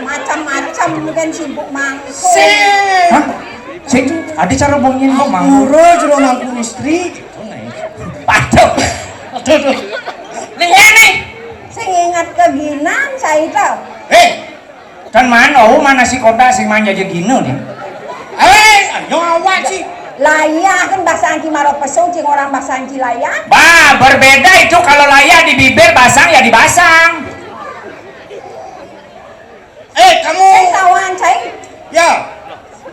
Macam-macam kan sibuk mangku. Hah? Sing ada cara bongin bu mangku. Jero mangku istri. Patuh. Aduh. Nih. Sing ingat keginan saya tahu. Kan mana si kota sing manja je gino nih. Ayo awak sih. Layak kan bahasa anci maro pesong cing orang bahasa anci layak. Bah, berbeda itu kalau layak di bibir basang ya dibasang. Kamu. Tawan cai. Ya.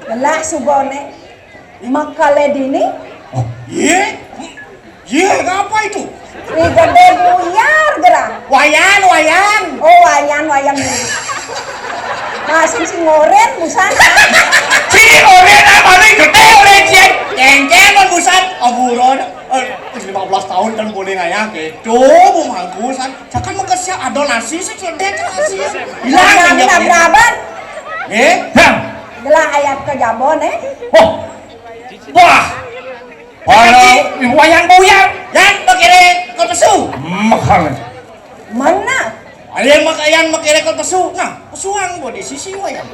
Belah subone. Makale dini. Apa itu? Rigade buyar gerah. Wayan. Oh wayan ini. Masing sing oren busana. Sini oren apa nih gede oren sih. Cengkeh kan busan. Aburon. 15 tahun kan boleh ngayak gitu. Bu mangku san. Cakan makasih ada nasi sih cendek nasi. Hilang kan beraban. Bang. Gelah ayat ke jabon Wah. Kalau wayang buyar. Yan makire kol pesu. Mahal. Mana? Ayan makire kol pesu. Nah, pesuang bo di sisi wayang.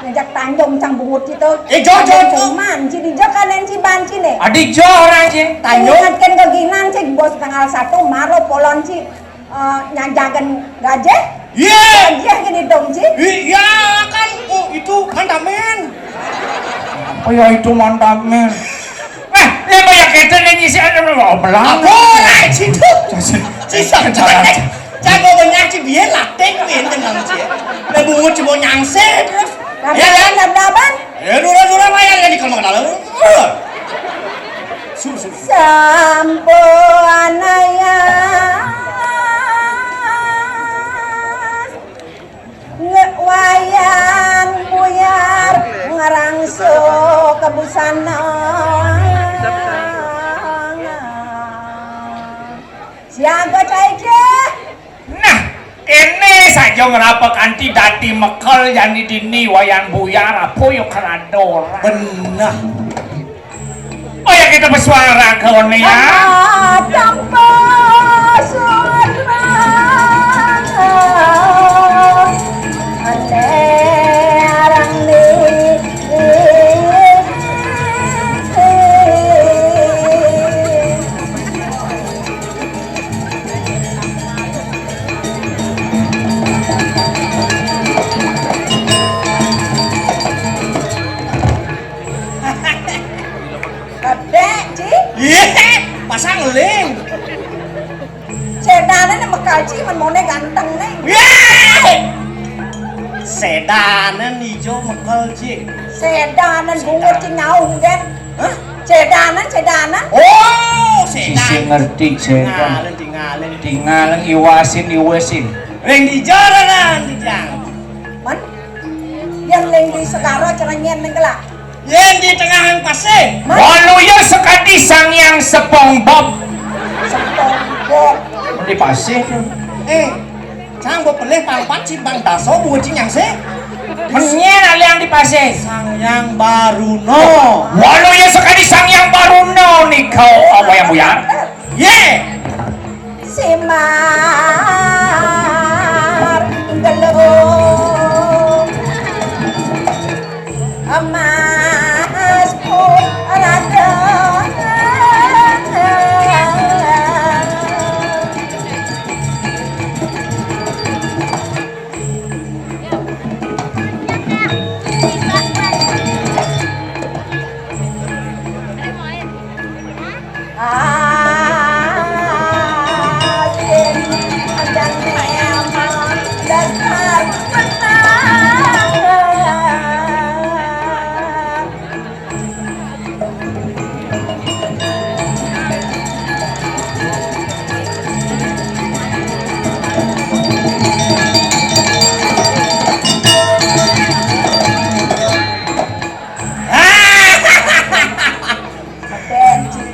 Ngajak tanjong cang bungut itu. Jo. Cuman ci dijo kanen ci ban ci ne. Adi jo orang sih. Tanjong kan keginan ci bos tanggal 1 maro polon ci nyajagan gajah. Gajah gini dong ci. Iya kan. Oh itu mantap men. Oh ya itu mantap men. Lema ya kita nih sih ada belang. Aku lah situ. Sisa jalan. Jago banyak sih biar latih biar tenang sih. Lebih cuma nyangse terus. Ya berapa? Dura bayar jadi kalau dalam. Sampo anaya. Wayang buyar ngarangso kebusana. Siaga caike. Nah, ini saja ngerapak anti dati mekel yang dini wayang buyar apa yuk keradora. Benar. Oh ya kita bersuara ke ini ya. Tanpa suara. Pasang link. Sedanan mekaci mone ganteng nih. Sedanan hijau mekal ci. Sedanan bungut ci nyau kan? Sedanan. Oh, Sisi sedan. ngerti sedan. Tinggalin. Iwasin. Ring di jaranan dijang. Man, yang lagi sekarang ceranyen nenggelak. Yang di tengahan pasir. Walau ya sekali sang yang SpongeBob. Sepompok. Di pasir tuh. Sang pelih pangpat si bang daso bucing yang se. Menyen ali yang di pasir. Sang yang baru no. Walau ya sekali sang yang baru no nih kau apa yang buyar? Si Mas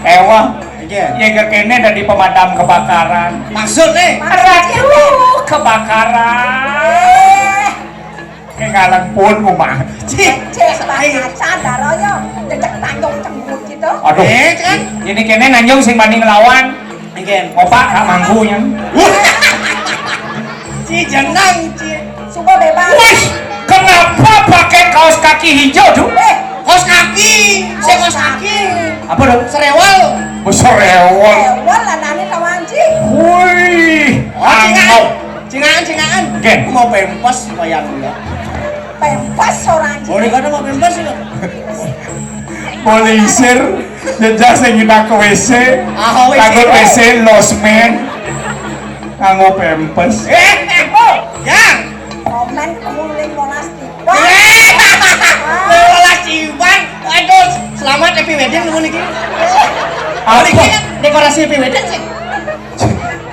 Ewa, Iya. ya kekene dari pemadam kebakaran. Maksudnya? Aduh, kebakaran. Kayak ngalang pun rumah. Cek banget sadar yo, cek tanggung cembut gitu. Aduh, kan? ini kene nanjung sing banding lawan. Again. Opak kak mangkunya. Ci jenang, Ci. Suka bebas. Wih, kenapa pakai kaos kaki hijau tuh? Kos kaki, saya kos kaki. Apa dong? Serewal. Besar rewol. Hewan lah nani lawan Ci. Wih, Cingaan. Cingaan. Gen. Aku mau pempes bayang ya. Pempas orang Ci. Boleh kan mau pempes ya? Polisir, jejak sing ngina ke WC. Ah, WC. Nganggo WC losmen. Nganggo pempes. Yang. Komen kemuling monastik. Bola ciuman. Aduh, selamat happy wedding lu niki. Apa? Dekorasi happy wedding sih.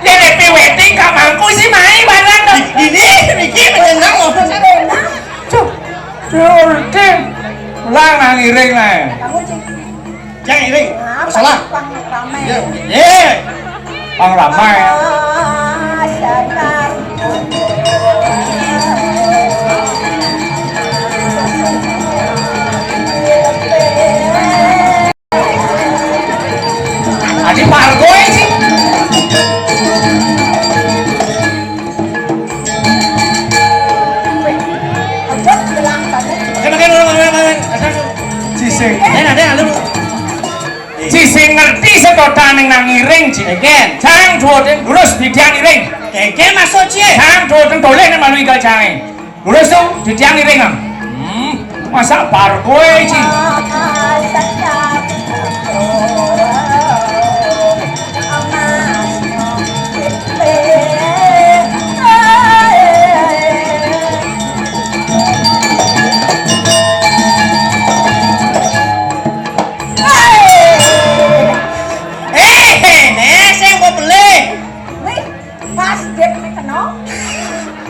Ya happy wedding kak mangku sih main barang dong. Ini Niki menyenang mau. Curti. Ulang nang iring lah. Kamu Ci. Jangan ini. Masalah. Ramai. Ye. Bang ramai. Sadar. Adi Margo sih. Ojot bilang tadi. Cising. Ada lu. Cising ngerti sedotan yang nang iring Ci. Again. Cang duoten lurus di tiang iring. Keke masuk Ci. Cang duoten toleh nih malu ikat cang. Lurus tuh di tiang iring am. Masa Margo sih. Saya mau beli. Wih, pas dia kena.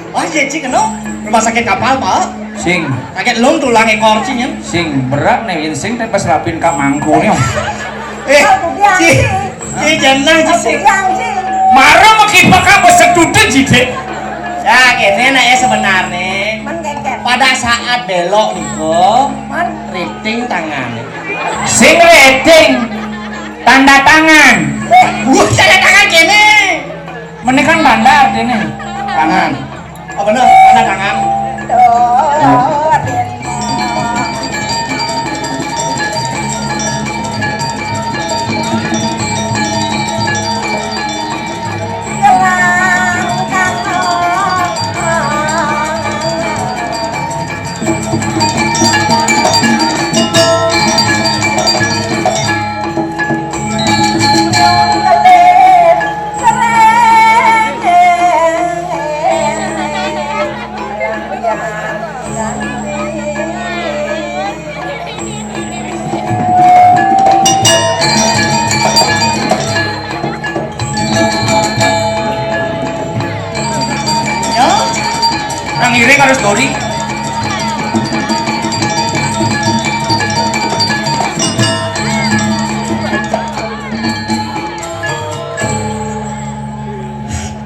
Wah, Ci kena. Rumah sakit kapal, Pak. Sing. Kaget lung tulang ekor Ci nya. Sing berat nih sing teh pas rapin kak mangku nih. Ci jenang Ci sing. Marah makin bakal besedude jide. Ya, kene nek sebenarnya pada saat belok niko rating tangan. Sing rating tanda tangan. Tanda tangan kene. Menekan bandar ini tangan. Oh bener, tanda tangan. Nang iring harus dori.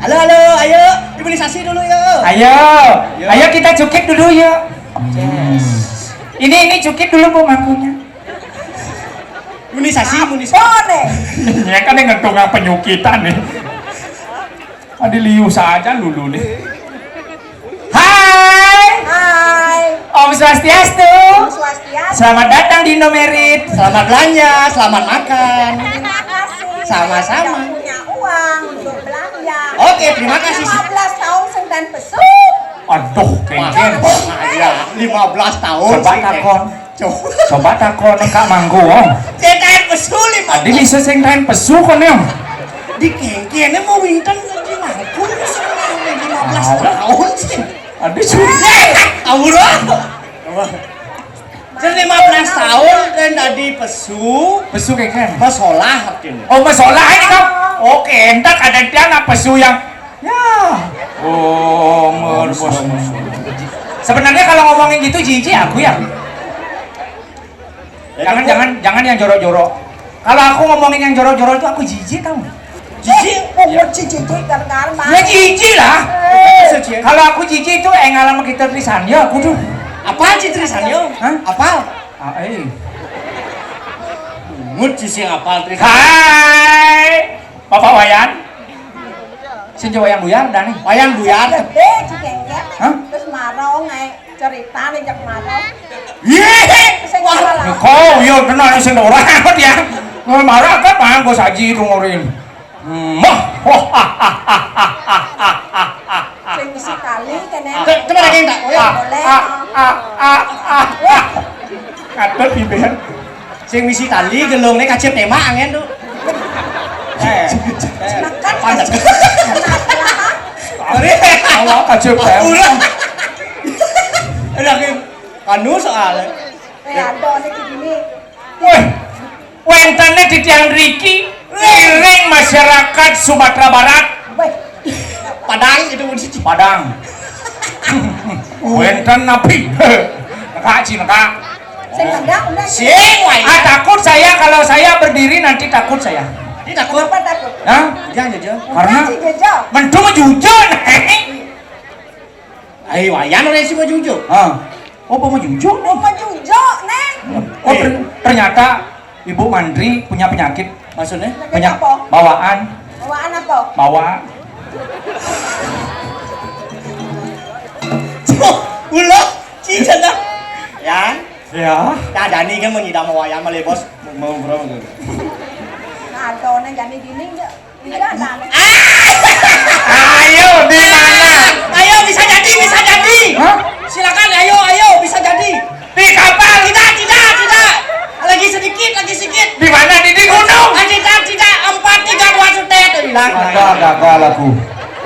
Halo, ayo imunisasi dulu yuk. Ayo kita cukip dulu yuk. Ini cukip dulu bu mangkunya. Imunisasi. Boleh. Ya kan yang ngetungang penyukitan nih. Adi liu saja lulu nih. Hai. Om Swastiastu. Swastiastu. Selamat datang di Indomerit. Selamat belanja, selamat makan. Terima kasih. Sama-sama. Yang punya uang untuk belanja. Oke, terima kasih. 15 tahun sengdan pesuk. Aduh, kengken. Ya, 15 tahun. Coba takon. Coba. Coba takon kak mangku. Oh. Cetain pesu 15 Adi bisa sing lain pesu kon ya. Di kengkene mau winten di mangkul sing 15 tahun sih. Adi sudah. Aura. Jadi 15 tahun dan tadi pesu Pesu kayak kan. masalah artinya. Oh masalah ini kan. Oke, entar ada dia nggak pesu yang ya. Oh, bos. Sebenarnya kalau ngomongin gitu jijik aku ya. Jangan yang jorok-jorok. Kalau aku ngomongin yang jorok-jorok itu aku jijik tau. Jijik, umur jijik karena Ya jijik lah. Sejak. Kalau aku jijik itu ngalam kita tulisannya aku tuh. Apa sih tulisannya? Hah? Apa? Mut sih apa tulisannya? Hai, Bapak Wayan. Sing wayang buyar dah nih. Wayang buyar. gede cikengket Hah? terus marau ngai cerita nih jak marau Ye! sing Wah, salah Kau yo kenal sing ora dia. Marah kan bang go saji rungorin. Mah. sing isi kali kene Coba lagi tak? boleh Katut piben. Sing misi tali gelungnya kacip tema angin tuh. makan Panjat. Awak kacau Ulah. Ada ke kanu soalnya. ada nih gini Weh, wentane di tiang Riki, liring masyarakat Sumatera Barat, weh Padang itu pun sih. Padang. Wenten napi, neka. sing enggak udah Sing wae. Takut saya kalau saya berdiri nanti takut saya. Ini takut. apa takut Hah? Jangan aja. Karena si jejak mentu jujur. Ayo wayan oleh si jujur. Oh, mau jujur? mau jujur neng Oh, ternyata Ibu Mandri punya penyakit, Maksudnya? banyak apa bawaan, bawaan apa bawaan. Ulah, cincin dah. Ya, Ya. ya Dani kan menyidam wayang malah bos. Mau berapa tuh? ada neng jadi gini enggak ada neng Ayo di mana? Ayo bisa jadi, bisa jadi. Hah? Silakan, ayo, bisa jadi. Di kapal. Tidak. Lagi sedikit. Di mana? Di gunung. Tidak. 4, 3, 2, sutet. Bilang. Gagal aku.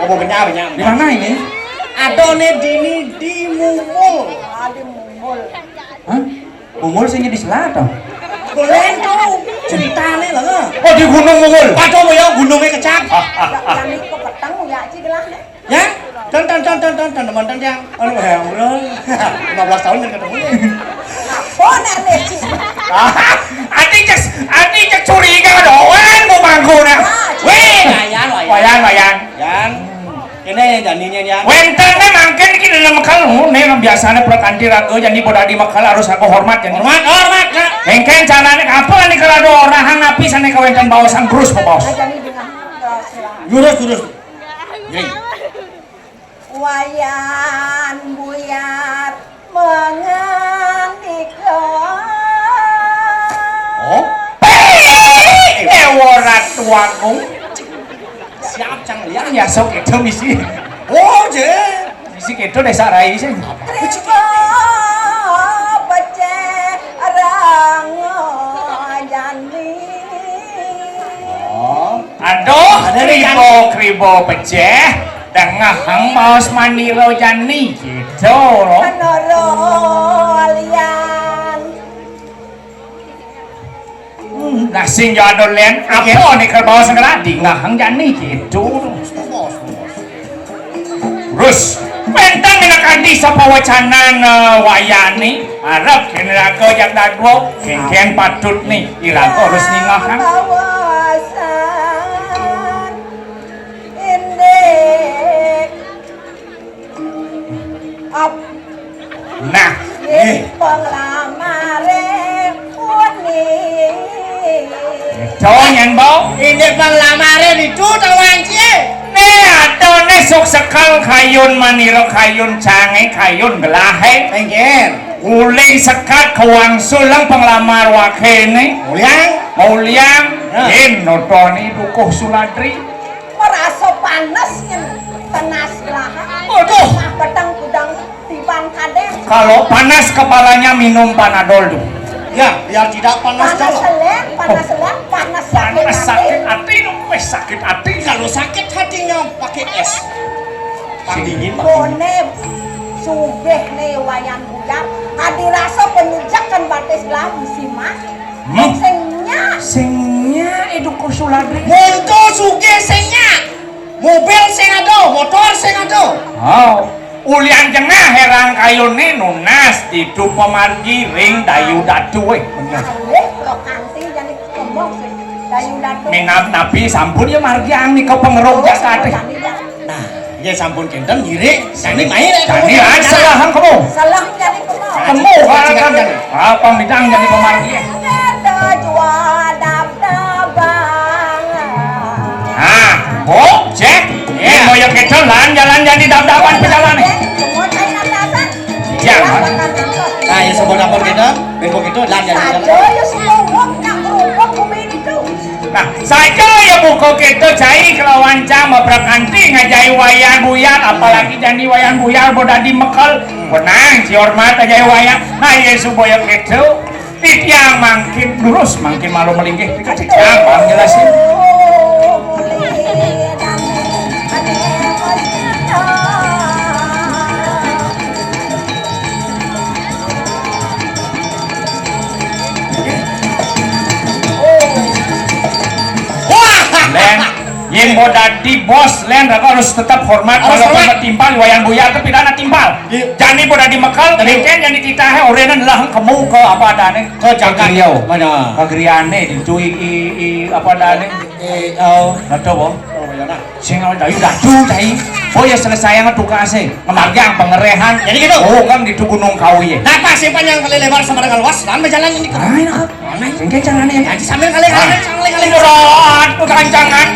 Oh, benar. Di mana ini? Adone dini di mumul. ada mumbul Hah? Mungul sing di selatan. Boleh tuh ceritanya lah. Oh di Gunung Mungul. Waduh, ya gunungnya kecap. yang ini kok petang ya sih gelah Ya, tonton teman-teman yang ya bro. 15 tahun dan ketemu. oh nek sih Ati cek curiga doang mau mangkuna. Weh, wayan. Yan. Ini janinya yang. Wentane mangken iki dalam mekal nih biasanya prakanti rago jadi bodadi mekal harus aku hormat ya. Hormat. Mengken carane apa nih kalau ada orang napi sana ka wenten bawasan terus po bos. jadi dengan silahkan Jurus. Jadi. wayan buyar mengantikan Oh, Eworat tuaku. siap cang liang. Ya sok itu misi. Oh, je. Misi itu desa rai sih. Terima baca rango jani Oh. Aduh, Ada nih, kribo peceh dengahang maos manilo jani gitu loh. Menorolian Nah sing jadon len apa nih kalau bawa sengeladi ngahang jani gitu. Terus pentan minakandi sa pawacanan wayani harap kinirago jak dadwo kengken patut nih irago harus ningahang. kawasan indek up Nah, penglamare kuning conyan bau. Ini penglamarnya itu tawan cie. Nih ada nih sok sekal kayun maniro kayun cange kayun gelahe. Pengen. Uling sekat kawang sulang penglamar wakene. Mulyang notoni dukuh suladri. merasa panasnya panas lah Aduh. petang kudang tiban kadeh Kalau panas kepalanya minum panadol tuh. Ya, biar tidak panas panas kalau. selen panas dingin bone sugih nih wayang buyar hadirasa penyejakan batis lamu si mas sengnya Itu kusuladri. Monto sugih sengnya mobil sing ada motor sing ada Oh, ulian jengah herang kayune nunas itu pemargi ring dayu datu we. Bener. alih pro kanti jadi ngomong sih dayu datu Minap nabi sampun ya margi angni kau pengeruk jasa teh. nah ya sampun kenten ngirik jani main Jani aja lah kamu. salah jadi kemau Kamu kan apa bidang jadi pemargi. ada jual dab-dabang Ah, oh, cek. Mau yang kecelan jalan jadi dab-daban perjalanan. semua cair atasan Jangan. nah ya sebelum dapur kita bengkok itu lan jadi saja ya semua nak merubah bumi itu Nah, saja ya buku kita cai kelawan cang berkanti ngajai wayan buyar apalagi jadi wayan buyar boda di mekal benang si hormat ngajai wayan nah ya supaya kita yang makin lurus makin malu melinggih dikasih cabang jelasin Len yang boda di bos len raka harus tetap hormat Harus walaupun hormat. timpal wayang buyar tapi dana timpal Iya. jani boda di mekal mungkin jadi titahe orenan lah kamu ke apa adane ke jangkar Riau mana ke Griane itu apa adane oh nato bo ya nah sing dayu datu cai oh ya selesai yang tukase ngemargang pengerehan Jadi gitu? oh kan di Gunung Kawi ya nah pas panjang kali lebar sama dengan luas lan berjalan ini Ay, nak. Singkay caranya ya. sambil kali Itu rohan, kekancangan.